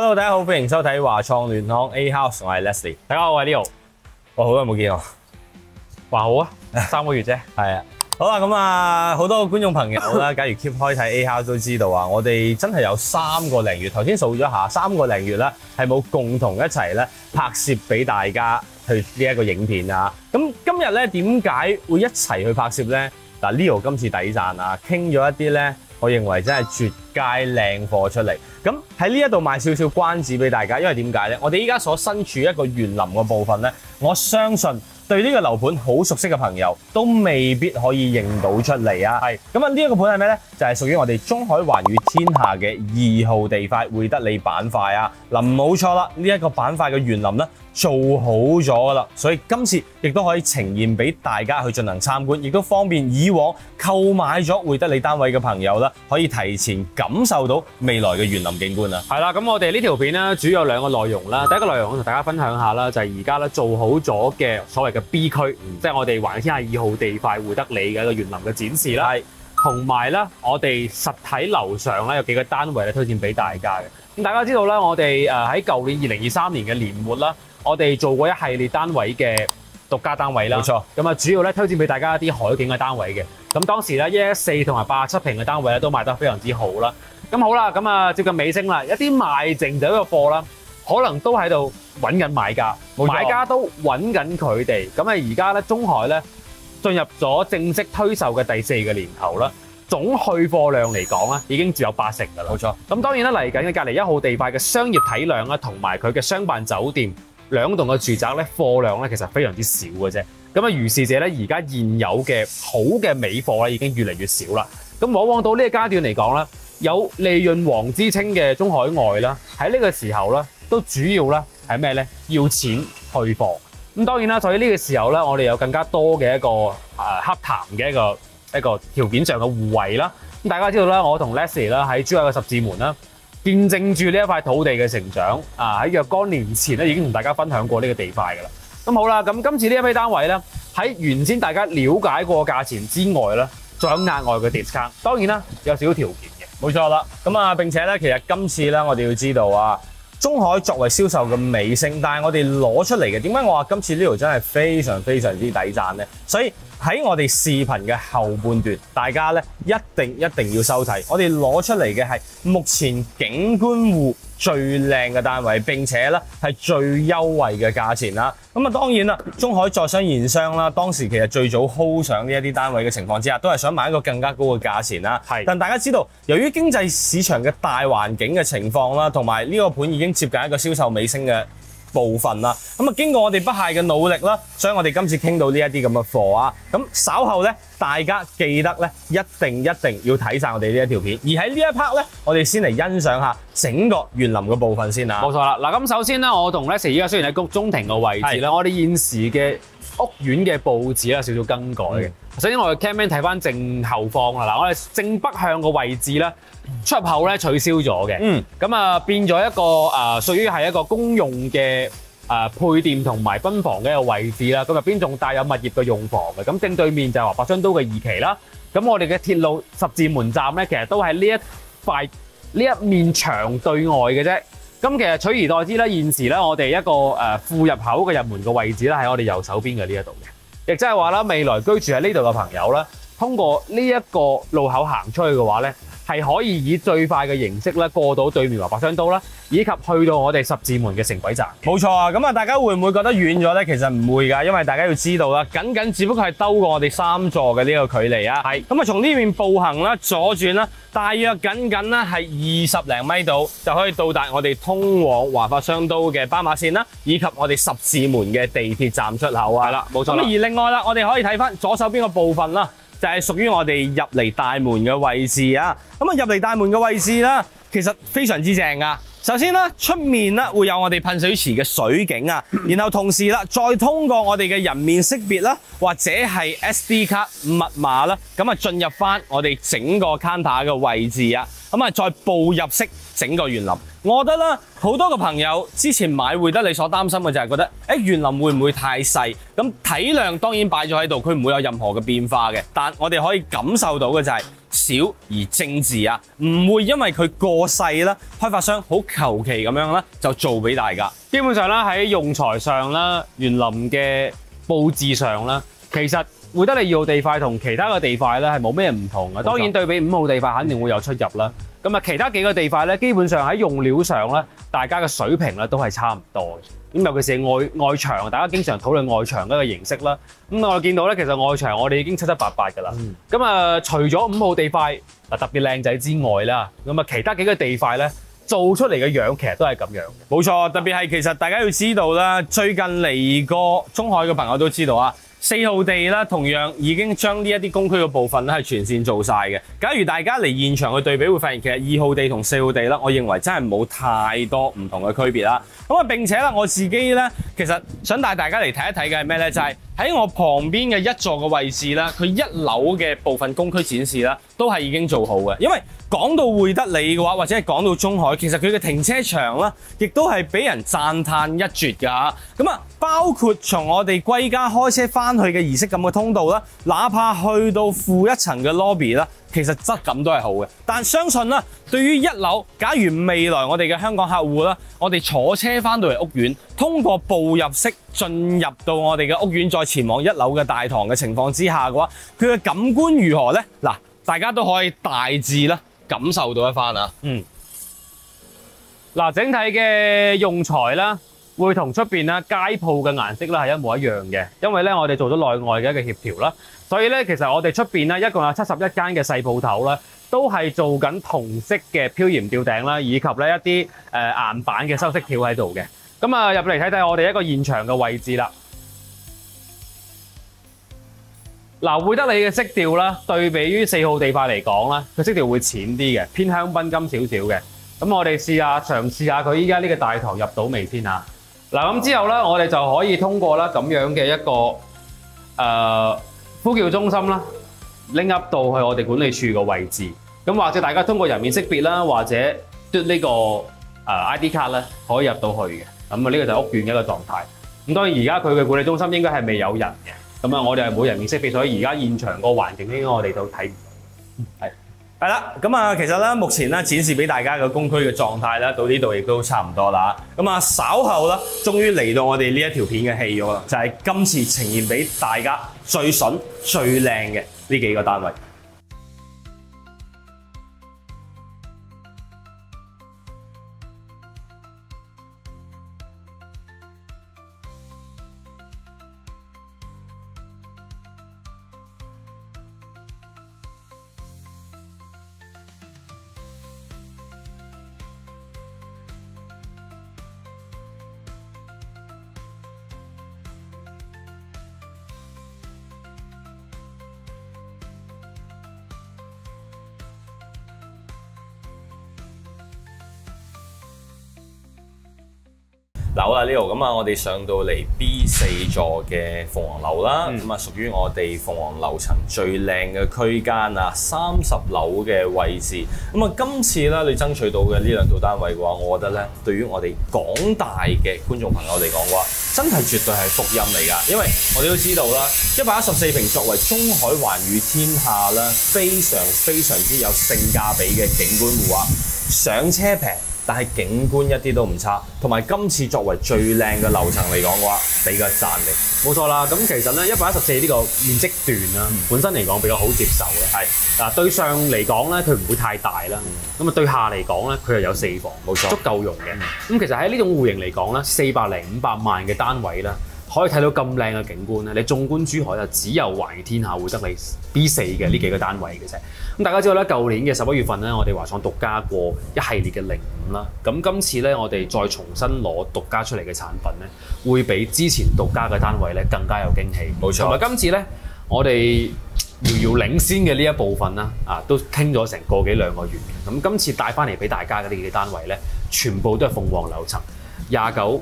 Hello， 大家好，歡迎收睇華創聯康 A House， 我係 Leslie。大家好，我係 Leo。我好耐冇見我，話好啊，3個月啫。係啊，好啦，咁啊，好多觀眾朋友啦，假如 keep 開睇 A House 都知道啊，我哋真係有3個零月，頭先數咗下，3個零月啦，係冇共同一齊咧拍攝俾大家去呢一個影片啊。咁今日咧點解會一齊去拍攝咧？嗱 ，Leo 今次抵讚啊，傾咗一啲咧，我認為真係絕佳靚貨出嚟。咁喺呢一度賣少少關子俾大家，因為點解咧？我哋依家所身處一個園林嘅部分咧，我相信對呢個樓盤好熟悉嘅朋友都未必可以認到出嚟啊。係咁啊，呢一個盤係咩咧？就係屬於我哋中海環宇天下嘅2號地塊匯德里板塊啊。嗱，冇錯啦，呢一個板塊嘅園林咧做好咗噶啦，所以今次亦都可以呈現俾大家去進行參觀，亦都方便以往購買咗匯德里單位嘅朋友啦，可以提前感受到未來嘅園林景觀啊。係啦，咁我哋呢條片咧，主要有2個內容啦。第一個內容我同大家分享下啦，就係而家咧做好咗嘅所謂嘅 B 區，即係我哋環宇天下2號地塊匯德里嘅一個園林嘅展示啦。係，同埋咧，我哋實體樓上咧有幾個單位咧推薦俾大家嘅。咁大家知道啦，我哋喺舊年2023年嘅年末啦，我哋做過一系列單位嘅獨家單位啦。冇錯。咁啊，主要咧推薦俾大家一啲海景嘅單位嘅。咁當時咧114同埋87平嘅單位咧都賣得非常之好啦。咁好啦，咁啊接近尾聲啦，一啲賣剩咗嘅貨啦，可能都喺度揾緊買家，買家都揾緊佢哋。咁啊而家咧中海咧進入咗正式推售嘅第4個年頭啦，總去貨量嚟講咧已經只有80%㗎啦。冇錯。咁當然啦，嚟緊嘅隔離1號地塊嘅商業體量啦，同埋佢嘅商辦酒店兩棟嘅住宅咧貨量咧其實非常之少嘅啫。咁啊如是者咧，而家現有嘅好嘅尾貨咧已經越嚟越少啦。咁往往到呢個階段嚟講咧，有利潤王之稱嘅中海外啦，喺呢個時候咧都主要咧係咩咧？要錢去貨。咁當然啦，所以呢個時候咧，我哋有更加多嘅一個洽談嘅一個條件上嘅互惠啦。咁大家知道啦，我同 Leslie 啦喺珠海嘅十字門啦，見證住呢一塊土地嘅成長啊！喺若干年前咧已經同大家分享過呢個地塊㗎啦。咁好啦，咁今次呢一批單位咧，喺原先大家了解過價錢之外咧，仲有額外嘅 discount。當然啦，有少少條件嘅。冇錯啦。咁啊，並且咧，其實今次咧，我哋要知道啊，中海作為銷售嘅尾聲，但係我哋攞出嚟嘅，點解我話今次呢條真係非常非常之抵讚呢？所以喺我哋視頻嘅後半段，大家咧一定要收睇。我哋攞出嚟嘅係目前景觀戶最靚嘅單位，並且咧係最優惠嘅價錢啦。咁啊，當然啦，中海在商言商啦，當時其實最早 hold 上呢一啲單位嘅情況之下，都係想買一個更加高嘅價錢啦。係，但大家知道，由於經濟市場嘅大環境嘅情況啦，同埋呢個盤已經接近一個銷售尾聲嘅部分啦，咁啊經過我哋不懈嘅努力啦，所以我哋今次傾到呢一啲咁嘅貨啊，咁稍後咧大家記得咧一定要睇晒我哋呢一條片，而喺呢一 part 咧，我哋先嚟欣賞下整個園林嘅部分先啦。冇錯啦，嗱咁首先咧，我同 Leslie 依家雖然喺谷中庭嘅位置咧，我哋現時嘅屋苑嘅佈置咧少少更改嘅。首先我哋 cameraman 睇翻正後方啦，嗱我哋正北向嘅位置咧，出入口咧取消咗嘅，咁啊變咗一個屬於係一個公用嘅配店同埋賓房嘅一個位置啦，咁入邊仲帶有物業嘅用房嘅，咁正對面就係華發商都嘅2期啦，咁我哋嘅鐵路十字門站咧，其實都係呢一面牆對外嘅啫，咁其實取而代之咧，現時咧我哋一個副入口嘅入門嘅位置咧，喺我哋右手邊嘅呢一度嘅，亦即係話啦，未來居住喺呢度嘅朋友啦，通過呢一個路口行出去嘅話咧，係可以以最快嘅形式咧過到對面華發商都啦，以及去到我哋十字門嘅城軌站。冇錯啊，咁啊大家會唔會覺得遠咗咧？其實唔會㗎，因為大家要知道啦，僅只不過係兜過我哋3座嘅呢個距離啊。係，咁啊從呢邊步行啦，左轉啦，大約僅啦係20零米度就可以到達我哋通往華發商都嘅斑馬線啦，以及我哋十字門嘅地鐵站出口啊。係啦，冇錯啦。咁而另外啦，我哋可以睇翻左手邊嘅部分啦。就係屬於我哋入嚟大門嘅位置啊！咁啊入嚟大門嘅位置啦，其實非常之正噶。首先啦，出面啦會有我哋噴水池嘅水景啊，然後同時啦，再通過我哋嘅人面識別啦，或者係 SD 卡密碼啦，咁啊進入翻我哋整個 counter 嘅位置啊，咁啊再步入式整個園林。我覺得啦，好多個朋友之前買匯德里所擔心嘅就係覺得，園林會唔會太細？咁體量當然擺咗喺度，佢唔會有任何嘅變化嘅。但我哋可以感受到嘅就係小而精緻啊，唔會因為佢過細啦，開發商好求其咁樣啦就做俾大家。基本上啦，喺用材上啦、園林嘅佈置上啦，其實會德利2號地塊同其他嘅地塊咧係冇咩唔同嘅。當然對比5號地塊肯定會有出入啦。咁啊，其他幾個地塊咧，基本上喺用料上咧，大家嘅水平咧都係差唔多嘅。咁尤其是外牆，大家經常討論外牆嗰個形式啦。咁我哋見到咧，其實外牆我哋已經七七八八㗎啦。咁啊，除咗5號地塊特別靚仔之外啦，咁啊其他幾個地塊咧做出嚟嘅樣其實都係咁樣嘅。冇錯，特別係其實大家要知道啦，最近嚟過中海嘅朋友都知道啊。4號地啦，同樣已經將呢一啲工區嘅部分咧係全線做晒嘅。假如大家嚟現場去對比，會發現其實2號地同4號地啦，我認為真係冇太多唔同嘅區別啦。咁啊，並且啦，我自己咧其實想帶大家嚟睇一睇嘅係咩咧？就係喺我旁邊嘅一座嘅位置啦，佢1樓嘅部分工區展示啦，都係已經做好嘅。因為講到會德利嘅話，或者係講到中海，其實佢嘅停車場啦，亦都係俾人讚歎一絕㗎嚇。咁啊，包括從我哋歸家開車翻去嘅儀式感嘅通道啦，哪怕去到負1層嘅 lobby 啦，其實質感都係好嘅。但相信啦，對於1樓，假如未來我哋嘅香港客戶啦，我哋坐車翻到嚟屋苑，通過步入式進入到我哋嘅屋苑，再前往1樓嘅大堂嘅情況之下嘅話，佢嘅感官如何呢？嗱，大家都可以大致啦感受到一番啊。嗱，整體嘅用材啦，會同出邊啦街鋪嘅顏色啦係一模一樣嘅，因為咧我哋做咗內外嘅一個協調啦，所以咧其實我哋出邊咧一共有71間嘅細鋪頭啦，都係做緊同色嘅漂鹽吊頂啦，以及咧一啲硬板嘅修飾條喺度嘅。咁啊入嚟睇睇我哋一個現場嘅位置啦。嗱，會德利嘅色調啦，對比於4號地塊嚟講啦，佢色調會淺啲嘅，偏香檳金少少嘅。咁我哋嘗試下佢依家呢個大堂入到未先啊！嗱，咁之後咧，我哋就可以通過啦咁樣嘅一個呼叫中心啦，拎 up 到去我哋管理處嘅位置。咁或者大家通過人面識別啦，或者嘟呢個ID 卡咧，可以入到去嘅。咁啊，呢個就係屋苑嘅一個狀態。咁當然而家佢嘅管理中心應該係未有人嘅。咁啊，我哋係冇人面識別，所以而家現場個環境應該我哋都睇唔到。係啦，咁啊，其實咧，目前咧展示俾大家嘅工區嘅狀態咧，到呢度亦都差唔多啦。咁啊，稍後啦，終於嚟到我哋呢一條片嘅戲咗啦，就係今次呈現俾大家最筍、最靚嘅呢幾個單位。嗱，好啦，呢度咁啊，我哋上到嚟 B4 座嘅鳳凰樓啦，咁啊屬於我哋鳳凰樓層最靚嘅區間啊，30樓嘅位置。咁啊，今次咧你爭取到嘅呢2套單位嘅話，我覺得咧，對於我哋廣大嘅觀眾朋友嚟講嘅話，真係絕對係福音嚟㗎。因為我哋都知道啦，114平作為中海環宇天下啦，非常之有性價比嘅景觀戶啊，上車平。但係景觀一啲都唔差，同埋今次作為最靚嘅樓層嚟講嘅話，比較讚你。冇錯啦，咁其實咧114呢個面積段啦，本身嚟講比較好接受嘅。係嗱，對上嚟講咧，佢唔會太大啦。咁啊，對下嚟講咧，佢又有4房，冇錯，足夠用嘅。咁其實喺呢種戶型嚟講咧，400零500萬嘅單位啦，可以睇到咁靚嘅景觀咧。你縱觀珠海就只有環宇天下會德利 B4 嘅呢幾個單位嘅啫。咁大家知道咧，舊年嘅11月份咧，我哋華創獨家過一系列嘅05啦。咁今次咧，我哋再重新攞獨家出嚟嘅產品咧，會比之前獨家嘅單位咧更加有驚喜。冇錯。同埋今次咧，我哋遙遙領先嘅呢一部分啦，都傾咗成個幾兩個月嘅。咁今次帶翻嚟俾大家嘅呢幾個單位咧，全部都係鳳凰樓層29、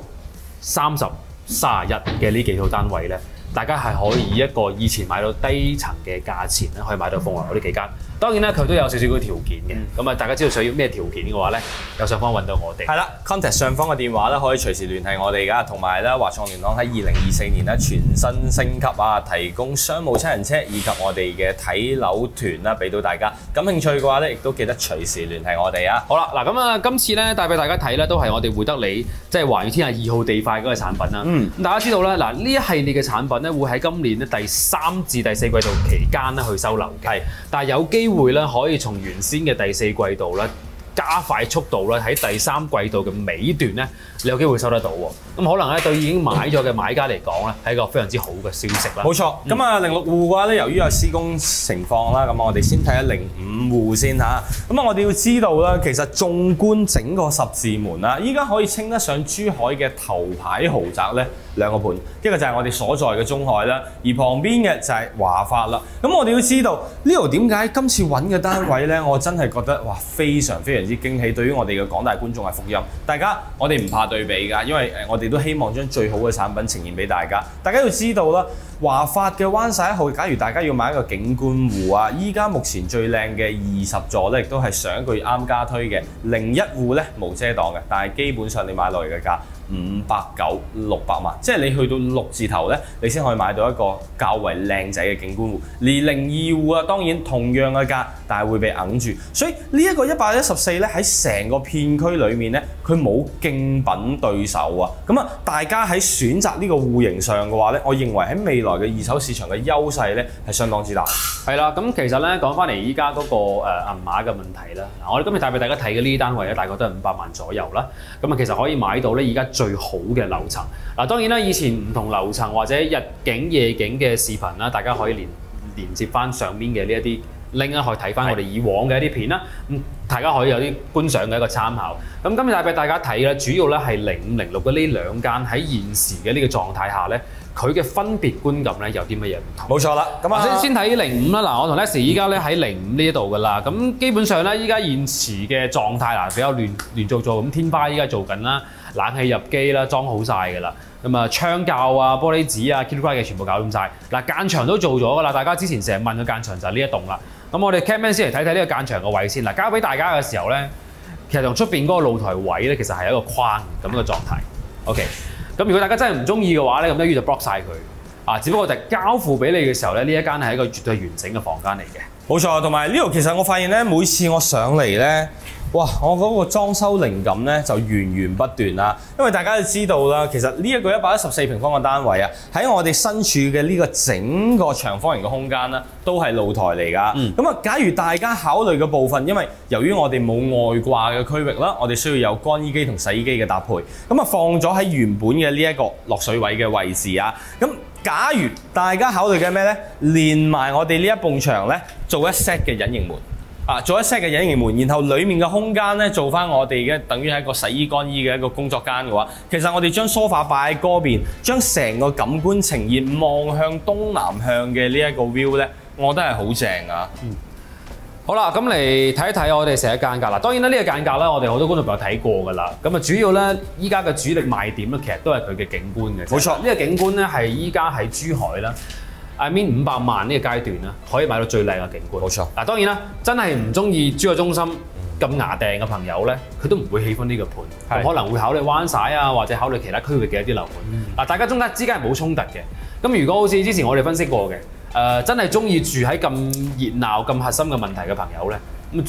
30、31嘅呢幾套單位咧，大家係可以以一個以前買到低層嘅價錢咧，可以買到鳳凰樓呢幾間當然咧，佢都有少少嘅條件嘅。咁啊，大家知道想要咩條件嘅話咧，有上方揾到我哋。係啦 ，contact 上方嘅電話咧，可以隨時聯繫我哋㗎。同埋咧，華創聯行喺2024年咧全新升級啊，提供商務七人車以及我哋嘅睇樓團啦，俾到大家。感興趣嘅話咧，亦都記得隨時聯繫我哋啊。好啦，嗱咁啊，今次咧帶俾大家睇咧，都係我哋會得你即係華遠天下2號地塊嗰個產品啦。咁大家知道咧，嗱呢一系列嘅產品咧，會喺今年咧第3至第4季度期間咧去收樓嘅。但係有機會咧，可以從原先嘅第4季度咧，加快速度咧，喺第3季度嘅尾段咧，你有機會收得到喎。咁可能咧對已經買咗嘅買家嚟講咧，係一個非常之好嘅消息啦。冇錯，咁啊06戶嘅話咧，由於有施工情況啦，咁我哋先睇下05戶先嚇。咁啊，我哋要知道啦，其實縱觀整個十字門啦，依家可以稱得上珠海嘅頭牌豪宅咧，2個盤，一個就係我哋所在嘅中海啦，而旁邊嘅就係華發啦。咁我哋要知道呢度點解今次揾嘅單位咧，我真係覺得哇非常非常之驚喜，對於我哋嘅廣大觀眾係福音。大家我哋唔怕對比㗎，因為我哋都希望將最好嘅產品呈現俾大家。大家要知道啦，華發嘅灣晒1號，假如大家要買一個景觀戶啊，依家目前最靚嘅20座咧，亦都係上一個月啱加推嘅01戶咧無遮擋嘅，但係基本上你買落嚟嘅價590、600萬，即係你去到6字頭咧，你先可以買到一個較為靚仔嘅景觀戶。而02戶啊，當然同樣嘅價，但係會被揞住。所以呢一個114咧，喺成個片區裏面咧，佢冇競品對手啊。咁啊，大家喺選擇呢個戶型上嘅話咧，我認為喺未來嘅二手市場嘅優勢咧係相當之大。係啦，咁其實咧講翻嚟依家嗰個銀碼嘅問題啦，嗱我哋今日帶俾大家睇嘅呢啲單位咧，大概都係500萬左右啦。咁啊，其實可以買到咧而家最好嘅樓層。嗱，當然啦，以前唔同樓層或者日景夜景嘅視頻啦，大家可以連接翻上面嘅呢一啲 link 啦，可以睇翻我哋以往嘅一啲片啦。咁大家可以有啲觀賞嘅一個參考。咁今日帶俾大家睇咧，主要咧係05、06嘅呢兩間喺現時嘅呢個狀態下咧，佢嘅分別觀感咧有啲乜嘢唔同？冇錯啦，咁啊先睇05啦。嗱，我同 Leslie 依家咧喺05呢一度噶啦。咁基本上咧，依家現時嘅狀態嗱比較亂做咁，天花依家做緊啦，冷氣入機啦，裝好晒噶啦。咁啊，窗鉸啊、玻璃紙啊、Kit Kat 嘅全部搞掂晒。嗱，間牆都做咗噶啦。大家之前成日問嘅間牆就係呢一棟啦。咁我哋 Camman 先嚟睇睇呢個間牆嘅位先。嗱，交俾大家嘅時候咧，其實同出邊嗰個露台位咧，其實係一個框咁嘅狀態。OK。咁如果大家真係唔中意嘅話咧，咁一於就 block 晒佢。啊，只不過就係交付俾你嘅時候咧，呢一間係一個絕對完整嘅房間嚟嘅。冇錯，同埋呢度其實我發現咧，每次我上嚟咧，哇！我嗰個裝修靈感咧就源源不斷啦。因為大家都知道啦，其實呢一個114平方嘅單位啊，喺我哋身處嘅呢個整個長方形嘅空間啦，都係露台嚟㗎。咁啊，假如大家考慮嘅部分，因為由於我哋冇外掛嘅區域啦，我哋需要有乾衣機同洗衣機嘅搭配，咁啊放咗喺原本嘅呢一個落水位嘅位置啊。咁假如大家考慮嘅咩咧，連埋我哋呢一埲牆咧，做一 set 嘅隱形門。做一 set 嘅隱形門，然後裡面嘅空間咧做翻我哋嘅，等於係一個洗衣乾衣嘅一個工作間嘅話，其實我哋將梳化擺喺嗰邊，將成個感官呈現望向東南向嘅呢一個 view 咧，我覺得係好正啊！好啦，咁嚟睇一睇我哋成一間隔啦。當然啦，呢個間隔咧，我哋好多觀眾朋友睇過㗎啦。咁啊，主要咧，依家嘅主力賣點咧，其實都係佢嘅景觀嘅。冇錯，呢個景觀咧係依家喺珠海啦。I mean 500萬呢個階段啦，可以買到最靚嘅景觀。冇錯。嗱，當然啦，真係唔中意珠海中心咁牙掟嘅朋友咧，佢都唔會喜歡呢個盤，可能會考慮灣晒啊，或者考慮其他區域嘅一啲樓盤。大家中間之間係冇衝突嘅。咁如果好似之前我哋分析過嘅，真係中意住喺咁熱鬧、咁核心嘅問題嘅朋友咧，咁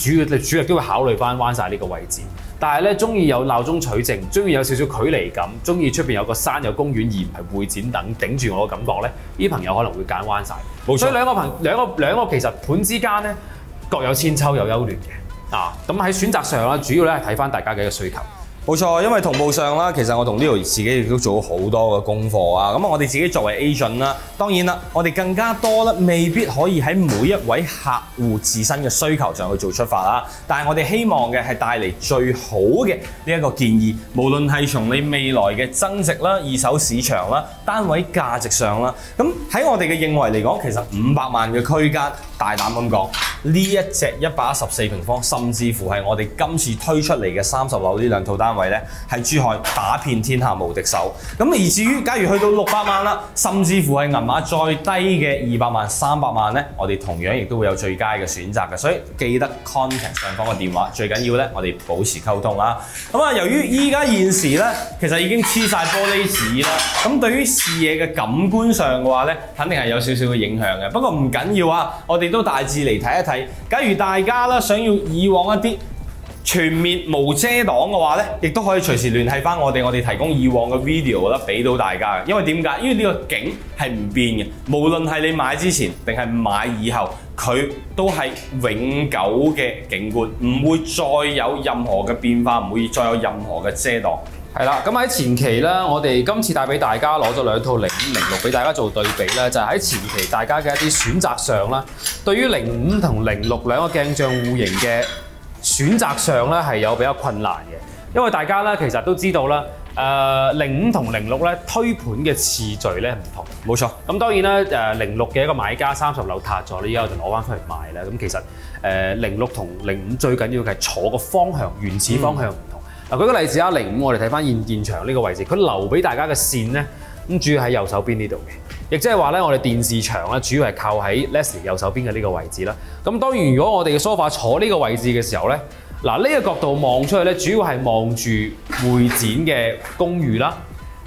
主力都會考慮翻灣晒呢個位置。但係咧，中意有鬧中取靜，中意有少少距離感，中意出邊有個山有公園，而唔係會展等頂住我嘅感覺咧，呢啲朋友可能會揀灣晒。冇錯。所以兩個其實盤之間咧各有千秋有優劣嘅。咁喺選擇上啦，主要咧係睇翻大家嘅一個需求。冇錯，因為同步上啦，其實我同呢度自己亦都做咗好多嘅功課啊。咁我哋自己作為 agent 啦，當然啦，我哋更加多啦，未必可以喺每一位客戶自身嘅需求上去做出發啦。但係我哋希望嘅係帶嚟最好嘅呢一個建議，無論係從你未來嘅增值啦、二手市場啦、單位價值上啦。咁喺我哋嘅認為嚟講，其實500萬嘅區間大膽咁講，呢一隻114平方，甚至乎係我哋今次推出嚟嘅30樓呢兩套單位呢，係珠海打遍天下無敵手。咁而至於假如去到600萬啦，甚至乎係銀碼再低嘅200萬、300萬呢，我哋同樣亦都會有最佳嘅選擇嘅。所以記得 contact 上方嘅電話，最緊要呢，我哋保持溝通啦。咁啊，由於依家現時呢，其實已經黐晒玻璃紙啦，咁對於視野嘅感官上嘅話呢，肯定係有少少嘅影響嘅。不過唔緊要啊，我哋都大致嚟睇一睇。假如大家咧想要以往一啲全面無遮擋嘅話咧，亦都可以隨時聯繫翻我哋提供以往嘅 video 啦，俾到大家嘅。因為點解？因為呢個景係唔變嘅，無論係你買之前定係買以後，佢都係永久嘅景觀，唔會再有任何嘅變化，唔會再有任何嘅遮擋。係啦，咁喺前期咧，我哋今次帶俾大家攞咗兩套05、06俾大家做對比咧，就係喺前期大家嘅一啲選擇上啦，對於05同06兩個鏡像戶型嘅選擇上咧係有比較困難嘅，因為大家咧其實都知道啦，05同06咧推盤嘅次序咧唔同。冇錯。咁當然啦，06嘅一個買家30樓撻咗，呢家我就攞翻出嚟賣啦。咁其實06同05最緊要嘅係坐個方向，原始方向唔同。嗱，舉個例子啊，05我哋睇翻現場呢個位置，佢留俾大家嘅線咧，咁主要喺右手邊呢度嘅，亦即係話咧，我哋電視牆咧主要係靠喺 Leslie 右手邊嘅呢個位置啦。咁當然，如果我哋嘅梳化坐呢個位置嘅時候咧，嗱呢個角度望出去咧，主要係望住會展嘅公寓啦、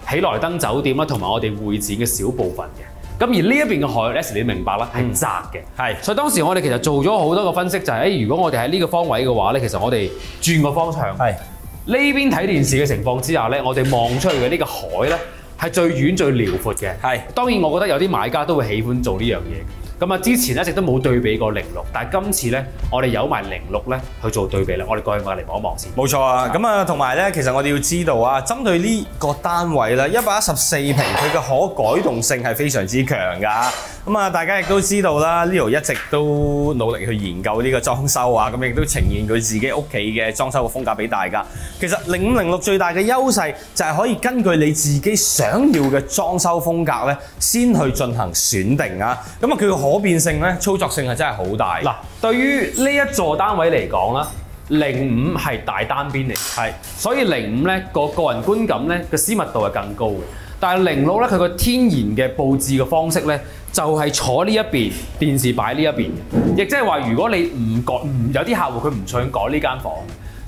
喜來登酒店啦，同埋我哋會展嘅小部分嘅。咁而呢一邊嘅海 Leslie 你明白啦，係窄嘅，係。所以當時我哋其實做咗好多個分析，就係如果我哋喺呢個方位嘅話咧，其實我哋轉個方向。係。呢邊睇電視嘅情況之下咧，我哋望出去嘅呢個海咧係最遠最遼闊嘅。係，當然我覺得有啲買家都會喜歡做呢樣嘢。咁啊，之前一直都冇對比過06，但係今次咧，我哋有埋06咧去做對比啦。我哋過去嚟望一望先。冇錯啊，咁啊，同埋咧，其實我哋要知道啊，針對呢個單位咧，114平，佢嘅可改動性係非常之強㗎。咁啊，大家亦都知道啦，Leo 一直都努力去研究呢個裝修啊，咁亦都呈現佢自己屋企嘅裝修嘅風格俾大家。其實05、06最大嘅優勢就係可以根據你自己想要嘅裝修風格咧，先去進行選定啊。咁啊，佢嘅可變性咧，操作性係真係好大。嗱，對於呢一座單位嚟講啦，05係大單邊嚟，係，所以05咧個人觀感咧個私密度係更高嘅。但係06咧，佢個天然嘅佈置嘅方式咧，就係坐呢一邊，電視擺呢一邊嘅，亦即係話，如果你有啲客戶佢唔想改呢間房，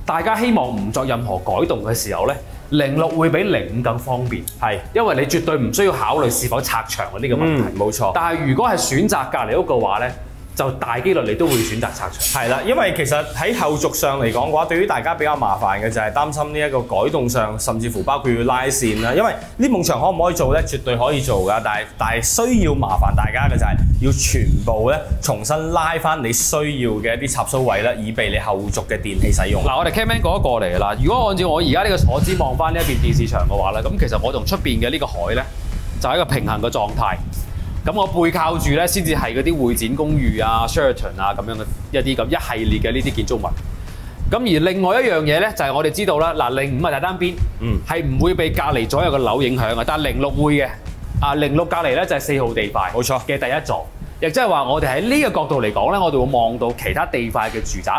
大家希望唔作任何改動嘅時候咧，06會比05更方便，係，因為你絕對唔需要考慮是否拆牆嘅呢個問題，冇錯。但係如果係選擇隔離屋嘅話咧，就大機率你都會選擇拆牆。係啦，因為其實喺後續上嚟講嘅話，對於大家比較麻煩嘅就係擔心呢一個改動上，甚至乎包括要拉線啦。因為呢埲牆可唔可以做咧？絕對可以做㗎，但係需要麻煩大家嘅就係要全部咧重新拉翻你需要嘅一啲插蘇位啦，以備你後續嘅電器使用。嗱，我哋 camman 過一過嚟啦。如果按照我而家呢個坐姿望翻呢一邊電視牆嘅話咧，咁其實我同出邊嘅呢個海咧就係一個平衡嘅狀態。咁我背靠住咧，先至係嗰啲會展公寓啊、Sheraton 啊咁樣嘅一系列嘅呢啲建築物。咁而另外一樣嘢咧，就係我哋知道啦，嗱05係大單邊，係唔會被隔離左右嘅樓影響嘅，但係06會嘅。06隔離咧就係4號地塊，冇錯嘅第一座，亦即係話我哋喺呢個角度嚟講咧，我哋會望到其他地塊嘅住宅。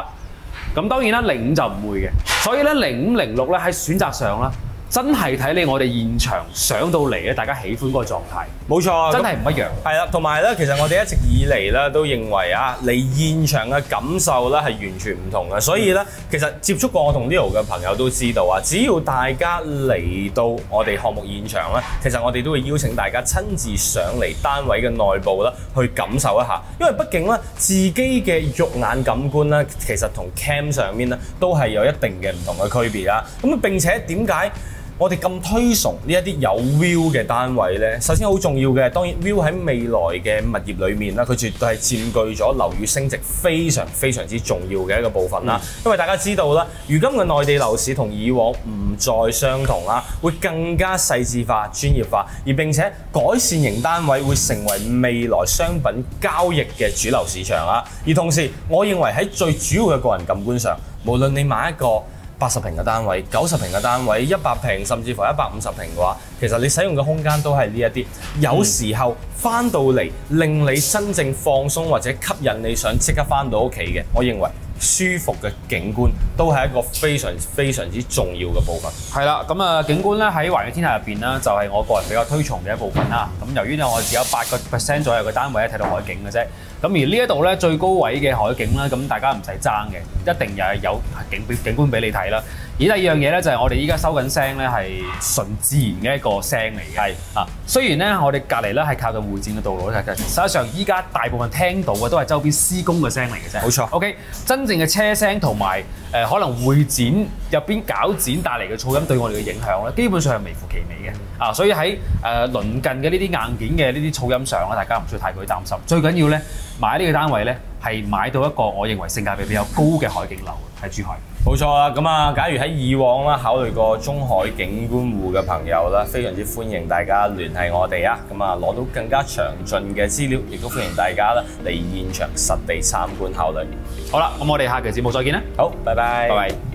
咁當然啦，05就唔會嘅，所以咧05、06咧喺選擇上啦。真係睇你我哋現場上到嚟咧，大家喜歡嗰個狀態。冇錯，真係唔一樣。係啦，同埋咧，其實我哋一直以嚟咧都認為啊，嚟現場嘅感受咧係完全唔同嘅。所以咧，其實接觸過我同 Leo 嘅朋友都知道啊，只要大家嚟到我哋項目現場咧，其實我哋都會邀請大家親自上嚟單位嘅內部啦，去感受一下。因為畢竟咧，自己嘅肉眼感官咧，其實同 cam 上面咧都係有一定嘅唔同嘅區別啦。咁並且點解我哋咁推崇呢一啲有 view 嘅單位咧？首先好重要嘅，當然 view 喺未來嘅物業裏面啦，佢絕對係佔據咗樓宇升值非常之重要嘅一個部分啦。因為大家知道啦，如今嘅內地樓市同以往唔再相同啦，會更加細緻化、專業化，而並且改善型單位會成為未來商品交易嘅主流市場啦。而同時，我認為喺最主要嘅個人感官上，無論你買一個80平嘅單位、90平嘅單位、100平甚至乎150平嘅話，其實你使用嘅空間都係呢一啲。有時候翻到嚟令你真正放鬆或者吸引你想即刻翻到屋企嘅，我認為舒服嘅景觀都係一個非常之重要嘅部分。係啦，咁啊景觀咧喺華遠天下入邊啦，就係我個人比較推崇嘅一部分啦。咁由於我只有8% 左右嘅單位咧睇到海景嘅啫。咁而呢一度咧最高位嘅海景啦，咁大家唔使爭嘅，一定又係有景觀俾你睇啦。而第二樣嘢咧就係我哋依家收緊聲咧係純自然嘅一個聲嚟嘅。係啊，雖然咧我哋隔離咧係靠近會展嘅道路咧，實際上依家大部分聽到嘅都係周邊施工嘅聲嚟嘅啫。冇錯。OK， 真正嘅車聲同埋可能會展入邊搞展帶嚟嘅噪音對我哋嘅影響咧，基本上係微乎其微嘅。啊，所以喺鄰近嘅呢啲硬件嘅呢啲噪音上咧，大家唔需要太過擔心。最緊要咧買呢個單位咧係買到一個我認為性價比比較高嘅海景樓喺珠海。冇錯啦，咁啊，假如喺以往啦考慮過中海景觀戶嘅朋友啦，非常之歡迎大家聯繫我哋啊，咁啊攞到更加詳盡嘅資料，亦都歡迎大家啦嚟現場實地參觀考慮。好啦，咁我哋下期節目再見啦。好，拜拜。拜拜。